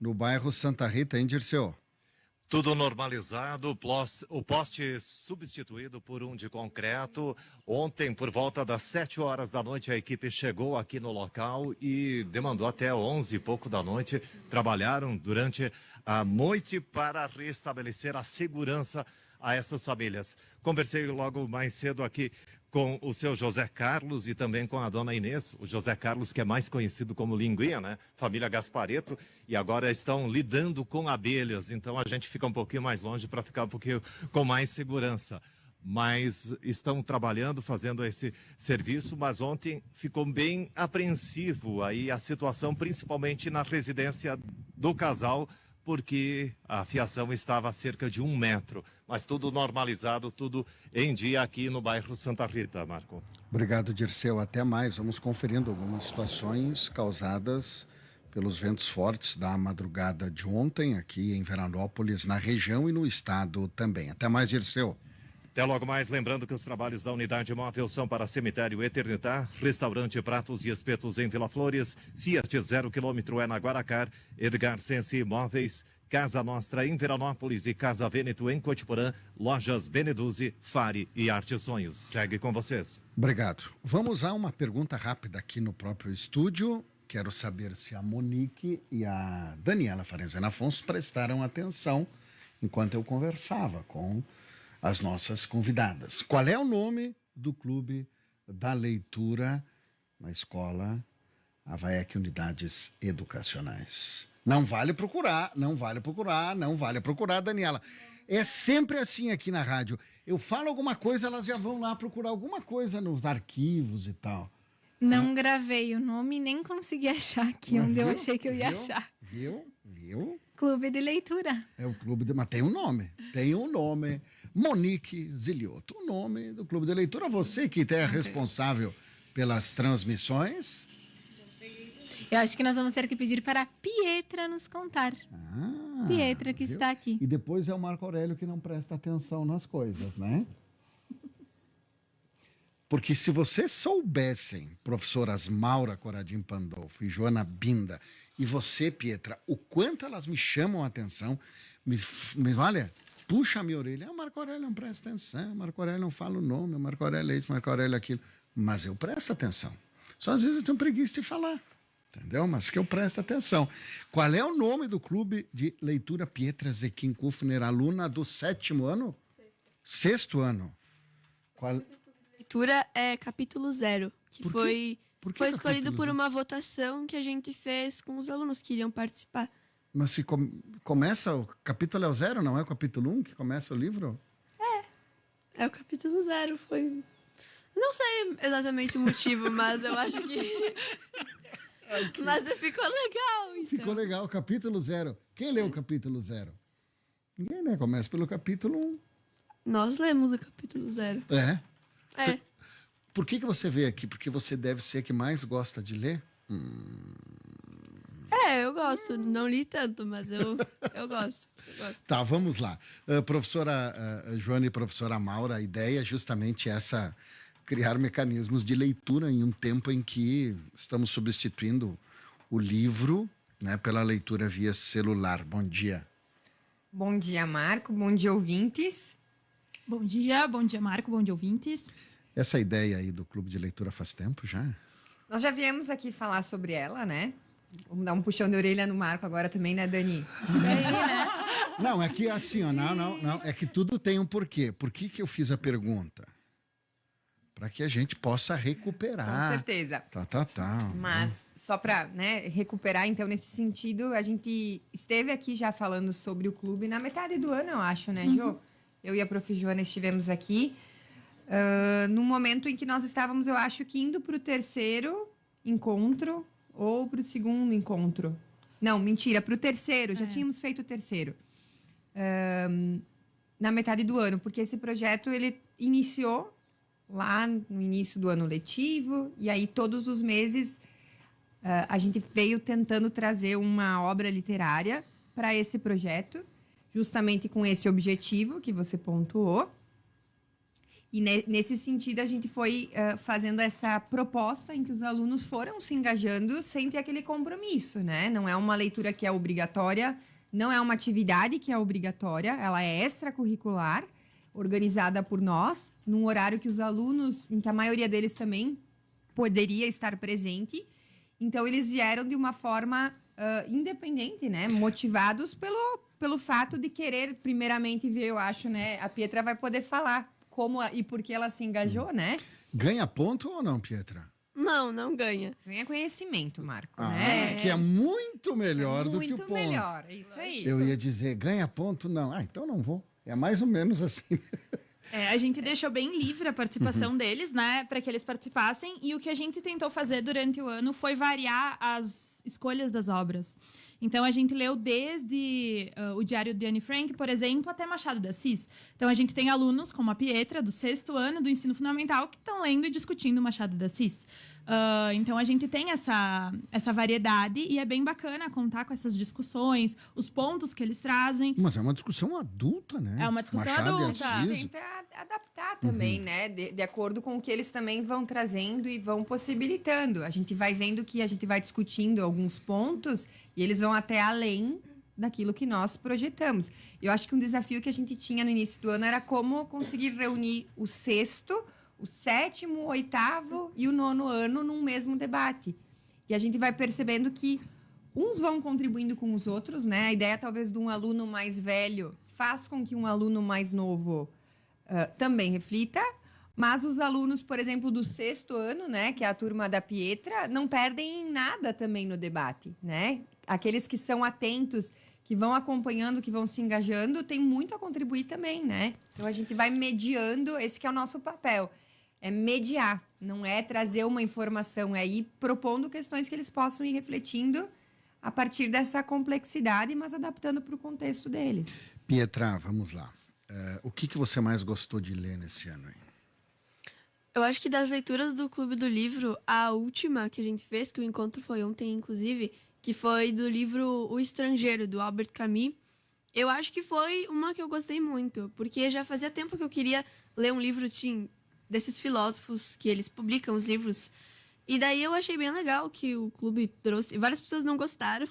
no bairro Santa Rita, hein, Dirceu? Tudo normalizado, o poste substituído por um de concreto. Ontem, por volta das 7 horas da noite, a equipe chegou aqui no local e demandou até 11 e pouco da noite. Trabalharam durante a noite para restabelecer a segurança a essas famílias. Conversei logo mais cedo aqui com o seu José Carlos e também com a dona Inês, o José Carlos, que é mais conhecido como Linguinha, né? Família Gaspareto, e agora estão lidando com abelhas, então a gente fica um pouquinho mais longe para ficar um pouquinho com mais segurança. Mas estão trabalhando, fazendo esse serviço, mas ontem ficou bem apreensivo aí a situação, principalmente na residência do casal, porque a fiação estava a cerca de 1 metro, mas tudo normalizado, tudo em dia aqui no bairro Santa Rita, Marco. Obrigado, Dirceu. Até mais. Vamos conferindo algumas situações causadas pelos ventos fortes da madrugada de ontem aqui em Veranópolis, na região e no estado também. Até mais, Dirceu. Até logo mais, lembrando que os trabalhos da unidade móvel são para Cemitério Eternitar, Restaurante Pratos e Espetos em Vila Flores, Fiat 0 km é na Guaracar, Edgar Sense Imóveis, Casa Nostra em Veranópolis e Casa Vêneto em Cotiporã, Lojas Beneduzzi, Fari e Arte Sonhos. Segue com vocês. Obrigado. Vamos a uma pergunta rápida aqui no próprio estúdio. Quero saber se a Monique e a Daniela Farenzena Afonso prestaram atenção enquanto eu conversava com as nossas convidadas. Qual é o nome do clube da leitura na escola Avaec Unidades Educacionais? Não vale procurar, Daniela. É sempre assim aqui na rádio. Eu falo alguma coisa, elas já vão lá procurar alguma coisa nos arquivos e tal. Não gravei o nome e nem consegui achar aqui onde eu achei que eu ia achar. Viu? Clube de leitura. É o clube de... Mas tem um nome. Monique Zilioto. O nome do clube de leitura. Você que é responsável pelas transmissões. Eu acho que nós vamos ter que pedir para a Pietra nos contar. Pietra que está aqui. E depois é o Marco Aurélio que não presta atenção nas coisas, né? Porque se vocês soubessem, professoras Maura Coradim Pandolfo e Joana Binda, e você, Pietra, o quanto elas me chamam a atenção, olha, puxa a minha orelha, o Marco Aurélio não presta atenção, o Marco Aurélio não fala o nome, o Marco Aurélio é isso, o Marco Aurélio é aquilo. Mas eu presto atenção. Só às vezes eu tenho preguiça de falar, entendeu? Mas que eu presto atenção. Qual é o nome do clube de leitura Pietra Zequim Kufner, aluna do 7º ano? 6º ano. Qual... Leitura é capítulo 0, que foi escolhido por uma votação que a gente fez com os alunos que iriam participar. Mas se começa, o capítulo é o 0, não é o capítulo 1 que começa o livro? É o capítulo 0, foi... Não sei exatamente o motivo, mas eu acho que... Mas ficou legal, então. Ficou legal, capítulo 0. Quem leu o capítulo 0? Ninguém, né? Começa pelo capítulo 1. Nós lemos o capítulo 0. Por que você veio aqui? Porque você deve ser a que mais gosta de ler? Eu gosto. Não li tanto, mas eu gosto. Tá, vamos lá. Professora Joana e professora Maura, a ideia é justamente essa, criar mecanismos de leitura em um tempo em que estamos substituindo o livro, né, pela leitura via celular. Bom dia. Bom dia, Marco. Bom dia, ouvintes. Bom dia Marco, bom dia ouvintes. Essa ideia aí do clube de leitura faz tempo já? Nós já viemos aqui falar sobre ela, né? Vamos dar um puxão de orelha no Marco agora também, né, Dani? Isso aí, né? Não, é que assim, ó, não, é que tudo tem um porquê. Por que eu fiz a pergunta? Para que a gente possa recuperar. Com certeza. Tá. Mas só para, né, recuperar, então, nesse sentido, a gente esteve aqui já falando sobre o clube na metade do ano, eu acho, né, Jô? Eu e a prof. Joana estivemos aqui no momento em que nós estávamos, eu acho que indo para o 3º encontro ou para o 2º encontro. Não, mentira, para o 3º, já tínhamos feito o 3º. Na metade do ano, porque esse projeto, ele iniciou lá no início do ano letivo, e aí todos os meses a gente veio tentando trazer uma obra literária para esse projeto, justamente com esse objetivo que você pontuou. E nesse sentido, a gente foi fazendo essa proposta em que os alunos foram se engajando sem ter aquele compromisso, né? Não é uma leitura que é obrigatória, não é uma atividade que é obrigatória, ela é extracurricular, organizada por nós, num horário que os alunos, em que a maioria deles também poderia estar presente. Então, eles vieram de uma forma independente, né? Motivados pelo fato de querer, primeiramente, ver, eu acho, né? A Pietra vai poder falar como e por que ela se engajou, né? Ganha ponto ou não, Pietra? Não ganha. Ganha conhecimento, Marco, Ah, né? que é muito melhor do que o Muito ponto. melhor, é isso aí. Eu ia dizer, ganha ponto? Não. Ah, então não vou. É mais ou menos assim. A gente deixou bem livre a participação deles, né, para que eles participassem. E o que a gente tentou fazer durante o ano foi variar as escolhas das obras. Então, a gente leu desde o Diário de Anne Frank, por exemplo, até Machado de Assis. Então, a gente tem alunos, como a Pietra, do 6º ano do ensino fundamental, que estão lendo e discutindo Machado de Assis. Então, a gente tem essa variedade e é bem bacana contar com essas discussões, os pontos que eles trazem. Mas é uma discussão adulta, né? É uma discussão Machado de adulta. Assis. Tenta adaptar também, né? De acordo com o que eles também vão trazendo e vão possibilitando. A gente vai vendo que a gente vai discutindo alguns pontos e eles vão até além daquilo que nós projetamos. Eu acho que um desafio que a gente tinha no início do ano era como conseguir reunir o 6º, o 7º, o 8º e o 9º ano num mesmo debate. E a gente vai percebendo que uns vão contribuindo com os outros, né? A ideia talvez de um aluno mais velho faz com que um aluno mais novo também reflita, mas os alunos, por exemplo, do 6º ano, né, que é a turma da Pietra, não perdem nada também no debate, né? Aqueles que são atentos, que vão acompanhando, que vão se engajando, tem muito a contribuir também, né? Então a gente vai mediando, esse que é o nosso papel, é mediar, não é trazer uma informação, é ir propondo questões que eles possam ir refletindo a partir dessa complexidade, mas adaptando para o contexto deles. Pietra, vamos lá. O que você mais gostou de ler nesse ano aí? Eu acho que das leituras do Clube do Livro, a última que a gente fez, que o encontro foi ontem, inclusive, que foi do livro O Estrangeiro, do Albert Camus, eu acho que foi uma que eu gostei muito, porque já fazia tempo que eu queria ler um livro desses filósofos que eles publicam os livros. E daí eu achei bem legal que o clube trouxe. Várias pessoas não gostaram,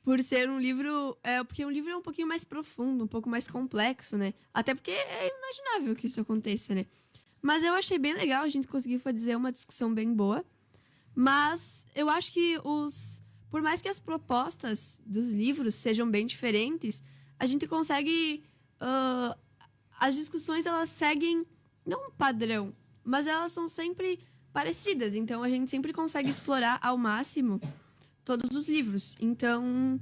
por ser um livro... porque um livro é um pouquinho mais profundo, um pouco mais complexo, né? Até porque é imaginável que isso aconteça, né? Mas eu achei bem legal, a gente conseguiu fazer uma discussão bem boa. Mas eu acho que por mais que as propostas dos livros sejam bem diferentes, a gente consegue... as discussões, elas seguem, não um padrão, mas elas são sempre parecidas. Então, a gente sempre consegue explorar ao máximo todos os livros. Então,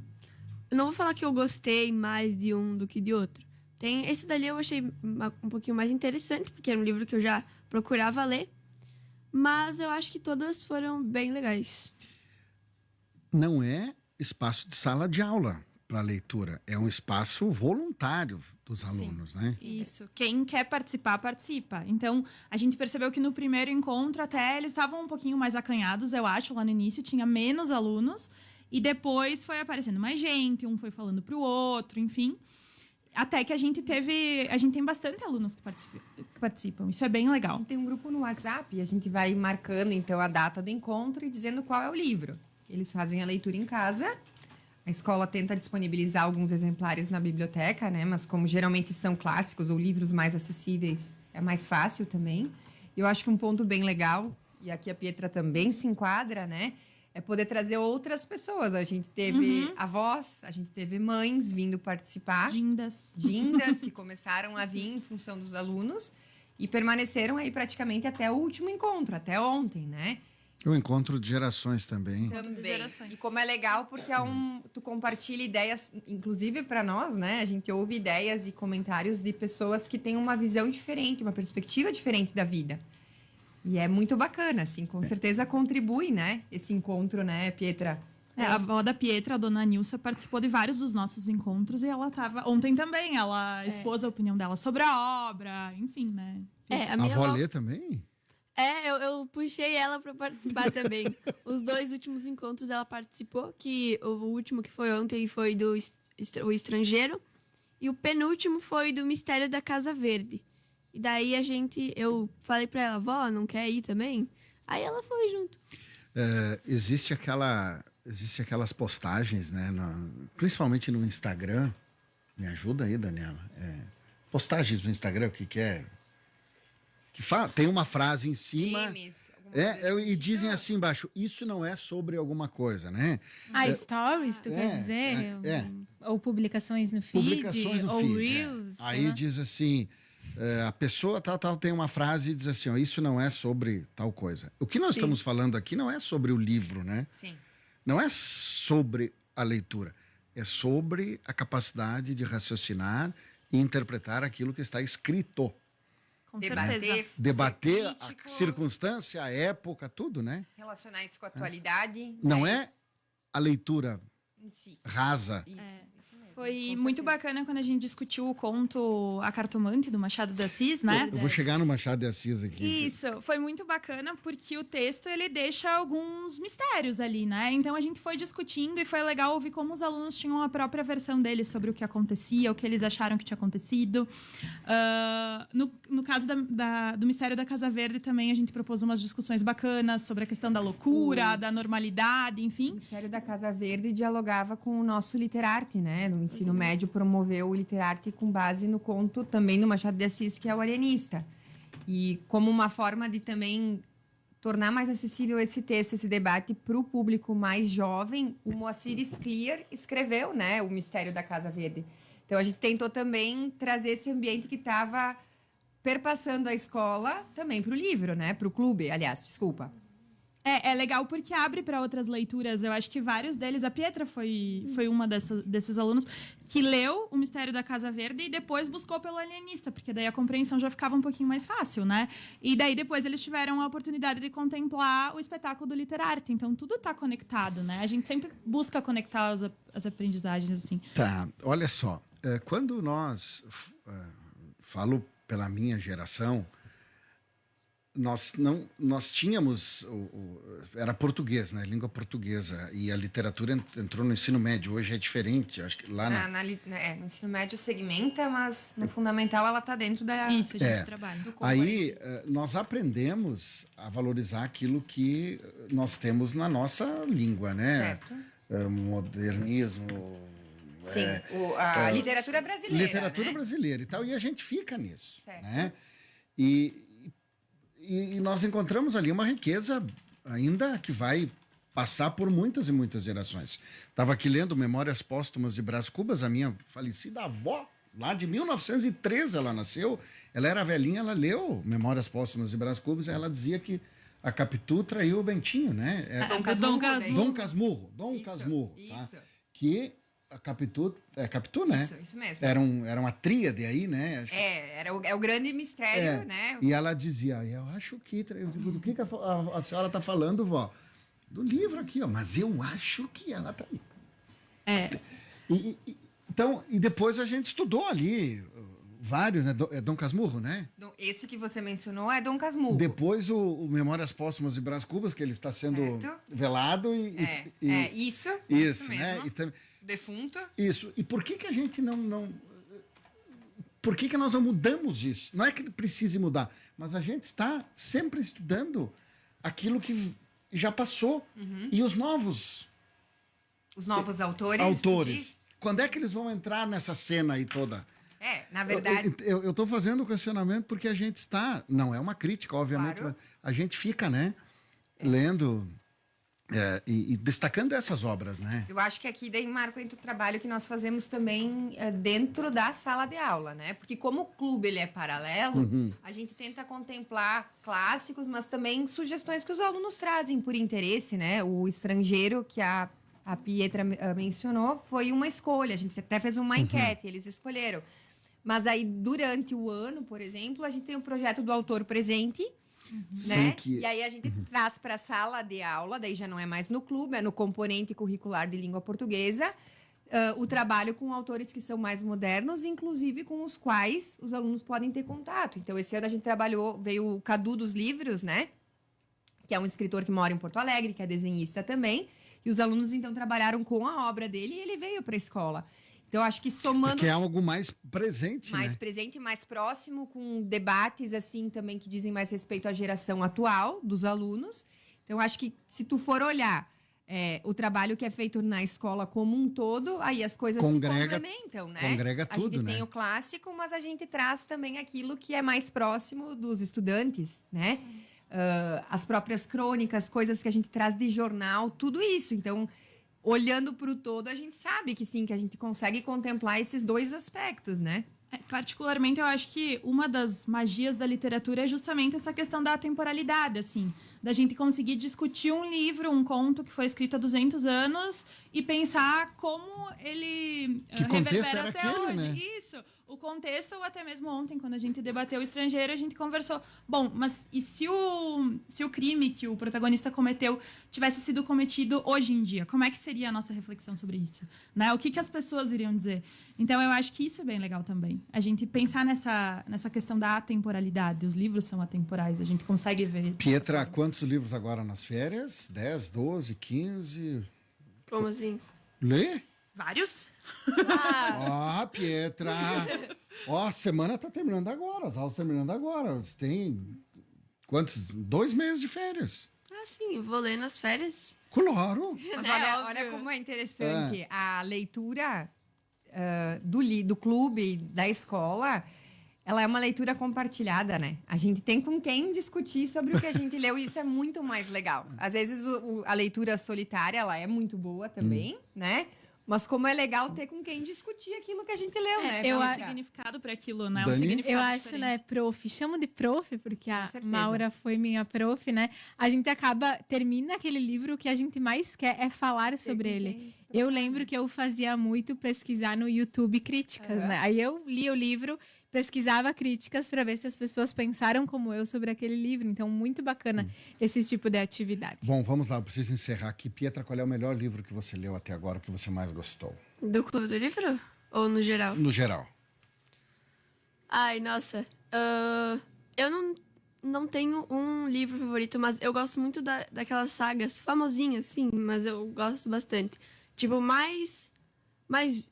eu não vou falar que eu gostei mais de um do que de outro. Esse dali eu achei um pouquinho mais interessante, porque era um livro que eu já procurava ler. Mas eu acho que todas foram bem legais. Não é espaço de sala de aula para leitura, é um espaço voluntário dos alunos, né? Isso. Quem quer participar, participa. Então, a gente percebeu que no primeiro encontro até eles estavam um pouquinho mais acanhados, eu acho, lá no início, tinha menos alunos. E depois foi aparecendo mais gente, um foi falando para o outro, enfim. Até que a gente tem bastante alunos que participam. Isso é bem legal. Tem um grupo no WhatsApp e a gente vai marcando, então, a data do encontro e dizendo qual é o livro. Eles fazem a leitura em casa. A escola tenta disponibilizar alguns exemplares na biblioteca, né? Mas como geralmente são clássicos ou livros mais acessíveis, é mais fácil também. Eu acho que um ponto bem legal, e aqui a Pietra também se enquadra, né? É poder trazer outras pessoas. A gente teve avós, a gente teve mães vindo participar. Gindas, que começaram a vir em função dos alunos e permaneceram aí praticamente até o último encontro, até ontem, né? O encontro de gerações também. Também. E como é legal, porque tu compartilha ideias, inclusive para nós, né? A gente ouve ideias e comentários de pessoas que têm uma visão diferente, uma perspectiva diferente da vida. E é muito bacana, assim, com certeza contribui, né? Esse encontro, né, Pietra? A avó da Pietra, a dona Nilsa, participou de vários dos nossos encontros e ela estava ontem também. Ela expôs a opinião dela sobre a obra, enfim, né? A A minha avó avó... lê também? Eu puxei ela para participar também. Os 2 últimos encontros ela participou, que o último que foi ontem foi O Estrangeiro e o penúltimo foi do Mistério da Casa Verde. E daí eu falei pra ela, vó, não quer ir também? Aí ela foi junto. Existe aquelas postagens, né? Principalmente no Instagram. Me ajuda aí, Daniela. Postagens no Instagram, o que é? Tem uma frase em cima. Memes, alguma coisa E assim. dizem assim embaixo, isso não é sobre alguma coisa, né? Stories, tu quer dizer? Ou publicações no feed? Publicações no ou feed, Reels? sei Aí lá. diz assim, a pessoa tal tem uma frase e diz assim, ó, isso não é sobre tal coisa. O que nós estamos falando aqui não é sobre o livro, né? Sim. Não é sobre a leitura. É sobre a capacidade de raciocinar e interpretar aquilo que está escrito. Com certeza. Debater ser a crítico, circunstância, a época, tudo, né? relacionar isso com a atualidade. Não é a leitura Em si. rasa. Isso mesmo. Foi com muito certeza. bacana quando a gente discutiu o conto A Cartomante, do Machado de Assis, né? Eu vou chegar no Machado de Assis aqui. Isso, foi muito bacana porque o texto ele deixa alguns mistérios ali, né? Então a gente foi discutindo e foi legal ouvir como os alunos tinham a própria versão deles sobre o que acontecia, o que eles acharam que tinha acontecido. No caso do Mistério da Casa Verde também a gente propôs umas discussões bacanas sobre a questão da loucura, da normalidade, O enfim. Ministério da Casa Verde dialogava com o nosso Literarte, né? No ensino médio promoveu o Literarte com base no conto também do Machado de Assis, que é o Alienista. E como uma forma de também tornar mais acessível esse texto, esse debate para o público mais jovem, o Moacir Scliar escreveu, né, o Mistério da Casa Verde. Então a gente tentou também trazer esse ambiente que estava perpassando a escola também para o livro, né, para o clube, aliás, desculpa. É legal porque abre para outras leituras. Eu acho que vários deles, a Pietra foi uma desses alunos que leu O Mistério da Casa Verde e depois buscou pelo Alienista, porque daí a compreensão já ficava um pouquinho mais fácil, né? E daí depois eles tiveram a oportunidade de contemplar o espetáculo do Literarte. Então tudo está conectado, né? A gente sempre busca conectar as aprendizagens assim. Tá, olha só. Quando falo pela minha geração, nós tínhamos era português, né, língua portuguesa, e a literatura entrou no ensino médio. Hoje é diferente, acho que lá No ensino médio segmenta, mas no fundamental ela está dentro da... Isso, a gente trabalha. aí nós aprendemos a valorizar aquilo que nós temos na nossa língua, né? Certo. Modernismo, Sim, a literatura brasileira, literatura né? brasileira e tal, e a gente fica nisso, Certo. né? E nós encontramos ali uma riqueza ainda que vai passar por muitas e muitas gerações. Estava aqui lendo Memórias Póstumas de Brás Cubas, a minha falecida avó, lá de 1913 ela nasceu, ela era velhinha, ela leu Memórias Póstumas de Brás Cubas, e ela dizia que a Capitu traiu o Bentinho, né? Dom Casmurro. Dom Isso, Casmurro, tá? isso. Que a Capitu, Capitu, né? Isso mesmo. Era uma tríade aí, né? Acho que É o grande mistério, né? E ela dizia, eu acho que... Eu digo, do que a senhora está falando, vó? Do livro aqui, ó. Mas eu acho que ela traiu. Então, e depois a gente estudou ali vários, né? Dom Casmurro, né? Esse que você mencionou é Dom Casmurro. Depois o Memórias Póstumas de Brás Cubas, que ele está sendo Certo. velado Isso isso, mesmo. né? Defunto. Isso. E por que a gente não... Por que nós não mudamos isso? Não é que precise mudar, mas a gente está sempre estudando aquilo que já passou. E os novos autores. quando é que eles vão entrar nessa cena aí toda? Na verdade... Eu estou fazendo o questionamento porque a gente está... Não é uma crítica, obviamente, Claro. mas a gente fica, né? Lendo... e destacando essas obras, né? Eu acho que aqui daí marca o trabalho que nós fazemos também dentro da sala de aula, né? Porque como o clube ele é paralelo, a gente tenta contemplar clássicos, mas também sugestões que os alunos trazem por interesse, né? O Estrangeiro, que a Pietra mencionou, foi uma escolha. A gente até fez uma enquete, eles escolheram. Mas aí, durante o ano, por exemplo, a gente tem o projeto do Autor Presente, né? Sim, E aí a gente traz para a sala de aula, daí já não é mais no clube, é no componente curricular de língua portuguesa, o trabalho com autores que são mais modernos, inclusive com os quais os alunos podem ter contato. Então, esse ano a gente veio o Cadu dos Livros, né? Que é um escritor que mora em Porto Alegre, que é desenhista também. E os alunos, então, trabalharam com a obra dele e ele veio para a escola. Então, acho que somando Porque é algo mais presente, mais né? presente, mais próximo, com debates assim também que dizem mais respeito à geração atual dos alunos. Então, acho que se tu for olhar o trabalho que é feito na escola como um todo, aí as coisas Congrega- se complementam, né? congrega A tudo, gente né? tem o clássico, mas a gente traz também aquilo que é mais próximo dos estudantes, né? As próprias crônicas, coisas que a gente traz de jornal, tudo isso. Então, olhando para o todo, a gente sabe que sim, que a gente consegue contemplar esses dois aspectos, né? Particularmente, eu acho que uma das magias da literatura é justamente essa questão da temporalidade, assim, da gente conseguir discutir um livro, um conto que foi escrito há 200 anos e pensar como ele Que contexto reverbera era até aquele, hoje. né? Isso, o contexto, ou até mesmo ontem, quando a gente debateu o Estrangeiro, a gente conversou, bom, mas e se o crime que o protagonista cometeu tivesse sido cometido hoje em dia? Como é que seria a nossa reflexão sobre isso? Né? O que as pessoas iriam dizer? Então, eu acho que isso é bem legal também. A gente pensar nessa questão da atemporalidade. Os livros são atemporais, a gente consegue ver. dessa Pietra, forma. quantos livros agora nas férias? 10, 12, 15? Como assim? Lê? Vários? Ó, Pietra! Ó, a semana tá terminando agora, as aulas terminando agora. Você tem quantos? 2 meses de férias. Ah, sim, eu vou ler nas férias. Claro! Mas É olha, óbvio. olha como é interessante. A leitura do clube, da escola, ela é uma leitura compartilhada, né? A gente tem com quem discutir sobre o que a gente leu e isso é muito mais legal. Às vezes a leitura solitária, ela é muito boa também, né? Mas como é legal ter com quem discutir aquilo que a gente leu, né? eu Um acho- significado para aquilo, né? Dani? Um significado Eu acho, diferente. né, prof, chamo de prof, porque a certeza. Maura foi minha prof, né? A gente termina aquele livro, o que a gente mais quer é falar sobre ele. Eu lembro que eu fazia muito pesquisar no YouTube críticas, né? Aí eu li o livro, pesquisava críticas para ver se as pessoas pensaram como eu sobre aquele livro. Então, muito bacana esse tipo de atividade. Bom, vamos lá, eu preciso encerrar aqui. Pietra, qual é o melhor livro que você leu até agora, que você mais gostou? Do Clube do Livro? Ou no geral? No geral. Ai, nossa. Eu não tenho um livro favorito, mas eu gosto muito daquelas sagas famosinhas, sim, mas eu gosto bastante. Tipo, mais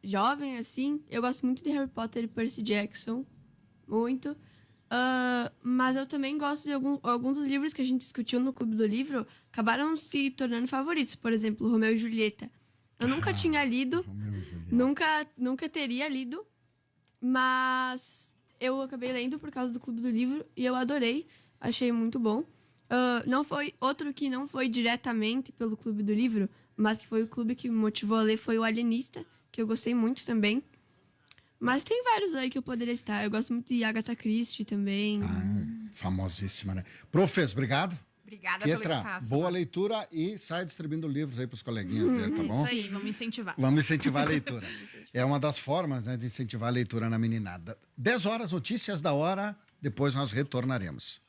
jovem, assim, eu gosto muito de Harry Potter e Percy Jackson. Muito. Mas eu também gosto de alguns dos livros que a gente discutiu no Clube do Livro, acabaram se tornando favoritos. Por exemplo, Romeu e Julieta. Eu nunca tinha lido, nunca teria lido, mas eu acabei lendo por causa do Clube do Livro e eu adorei, achei muito bom. Não foi outro que não foi diretamente pelo Clube do Livro, mas que foi o clube que me motivou a ler, foi o Alienista, que eu gostei muito também. Mas tem vários aí que eu poderia citar. Eu gosto muito de Agatha Christie também. Famosíssima, né? Professor, obrigado. Obrigada pelo Pietra, espaço. boa leitura e sai distribuindo livros aí para os coleguinhas dele, tá bom? Isso aí, vamos incentivar. Vamos incentivar a leitura. É uma das formas, né, de incentivar a leitura na meninada. 10 horas, notícias da hora, depois nós retornaremos.